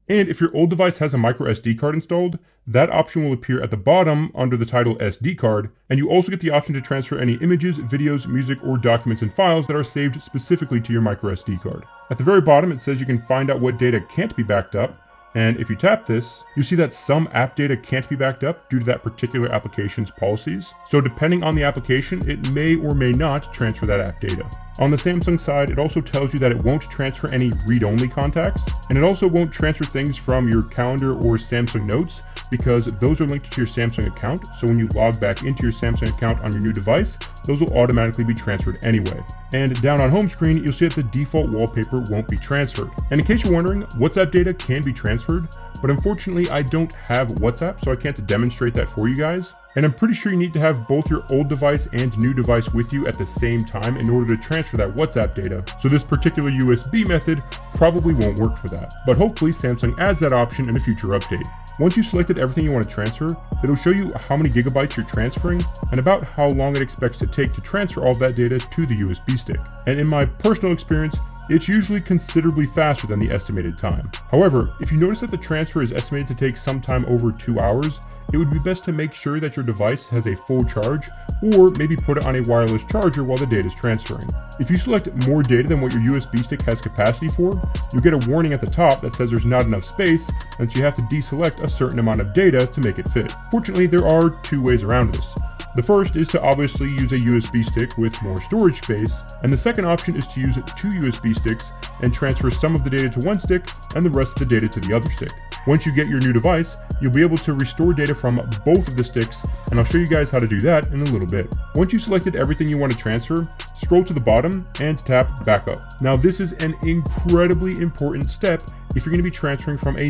And if your old device has a micro SD card installed, that option will appear at the bottom under the title SD card, and you also get the option to transfer any images, videos, music, or documents and files that are saved specifically to your micro SD card. At the very bottom, it says you can find out what data can't be backed up, and if you tap this, you see that some app data can't be backed up due to that particular application's policies. So depending on the application, it may or may not transfer that app data. On the Samsung side, it also tells you that it won't transfer any read-only contacts, and it also won't transfer things from your calendar or Samsung Notes because those are linked to your Samsung account. So when you log back into your Samsung account on your new device, those will automatically be transferred anyway. And down on home screen, you'll see that the default wallpaper won't be transferred. And in case you're wondering, WhatsApp data can be transferred, but unfortunately I don't have WhatsApp, so I can't demonstrate that for you guys. And I'm pretty sure you need to have both your old device and new device with you at the same time in order to transfer that WhatsApp data. So this particular USB method probably won't work for that. But hopefully Samsung adds that option in a future update. Once you've selected everything you want to transfer, it'll show you how many gigabytes you're transferring and about how long it expects to take to transfer all that data to the USB stick. And in my personal experience, it's usually considerably faster than the estimated time. However, if you notice that the transfer is estimated to take sometime over 2 hours, it would be best to make sure that your device has a full charge, or maybe put it on a wireless charger while the data is transferring. If you select more data than what your USB stick has capacity for, you'll get a warning at the top that says there's not enough space and that you have to deselect a certain amount of data to make it fit. Fortunately, there are two ways around this. The first is to obviously use a USB stick with more storage space, and the second option is to use 2 USB sticks and transfer some of the data to one stick and the rest of the data to the other stick. Once you get your new device, you'll be able to restore data from both of the sticks, and I'll show you guys how to do that in a little bit. Once you've selected everything you want to transfer, scroll to the bottom and tap Backup. Now this is an incredibly important step if you're going to be transferring from a